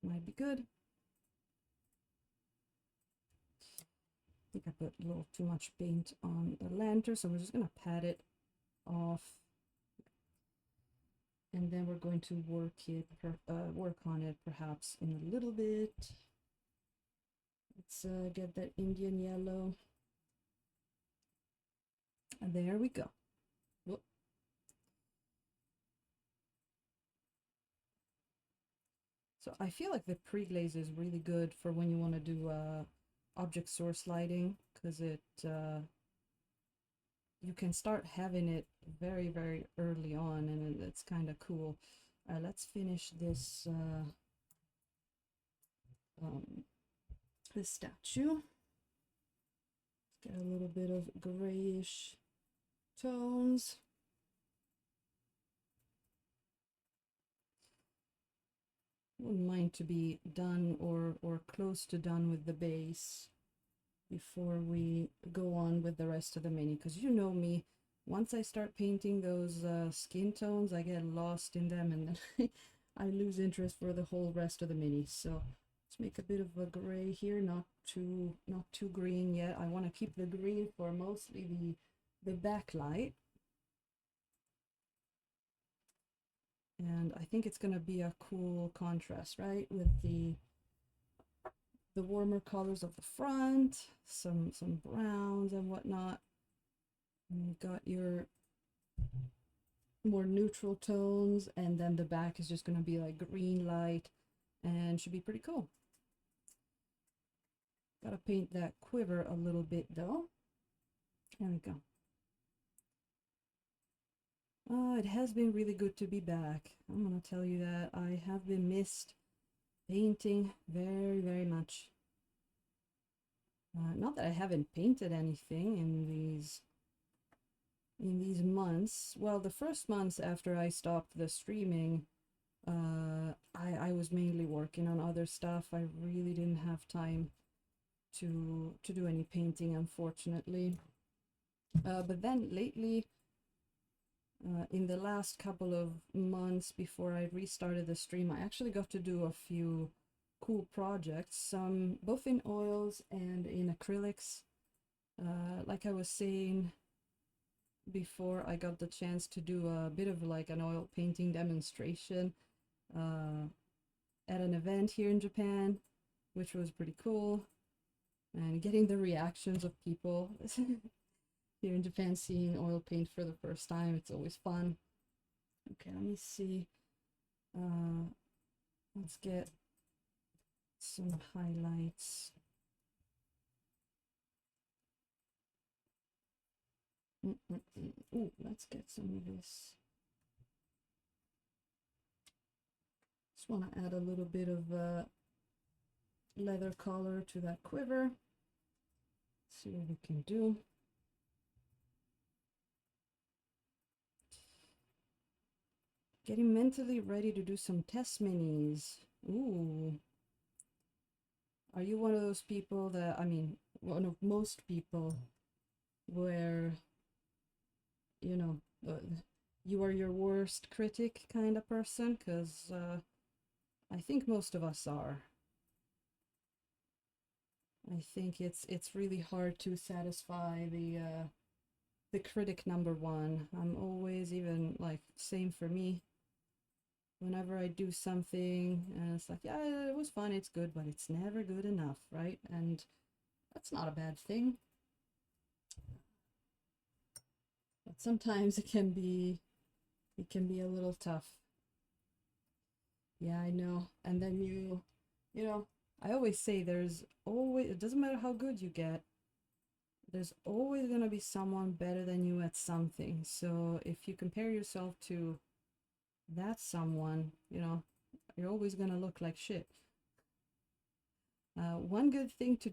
might be good. I think I put a little too much paint on the lantern, so we're just gonna pat it off, and then we're going to work on it perhaps in a little bit. Let's get that Indian yellow. And there we go. Whoop. So I feel like the pre-glaze is really good for when you want to do object source lighting, because you can start having it very, very early on, and it's kind of cool. Let's finish this this statue. Let's get a little bit of grayish tones. Wouldn't mind to be done or close to done with the base before we go on with the rest of the mini, because you know me, once I start painting those skin tones, I get lost in them, and then I lose interest for the whole rest of the mini. So let's make a bit of a gray here, not too green yet. I want to keep the green for mostly the backlight. And I think it's going to be a cool contrast, right, with the warmer colors of the front, some browns and whatnot. And you've got your more neutral tones, and then the back is just going to be like green light, and should be pretty cool. Gotta paint that quiver a little bit though. There we go. It has been really good to be back. I'm gonna tell you that I have been missed painting very, very much. Not that I haven't painted anything in these months. Well, the first months after I stopped the streaming, I was mainly working on other stuff. I really didn't have time to do any painting, unfortunately. But then lately, in the last couple of months before I restarted the stream, I actually got to do a few cool projects, some both in oils and in acrylics. Like I was saying before, I got the chance to do a bit of like an oil painting demonstration at an event here in Japan, which was pretty cool. And getting the reactions of people here in Japan, seeing oil paint for the first time, it's always fun. Okay, let me see. Let's get some highlights. Ooh, let's get some of this. Just want to add a little bit of leather color to that quiver. See what we can do. Getting mentally ready to do some test minis. Ooh. Are you one of those people that, I mean, one of most people where, you know, you are your worst critic kind of person? Because I think most of us are. I think it's really hard to satisfy the critic number one. I'm always, even like, same for me. Whenever I do something and it's like, yeah, it was fun, it's good, but it's never good enough, right? And that's not a bad thing. But sometimes it can be a little tough. Yeah, I know. And then you know, I always say there's always, it doesn't matter how good you get, there's always going to be someone better than you at something. So if you compare yourself to that someone, you know, you're always going to look like shit. One good thing to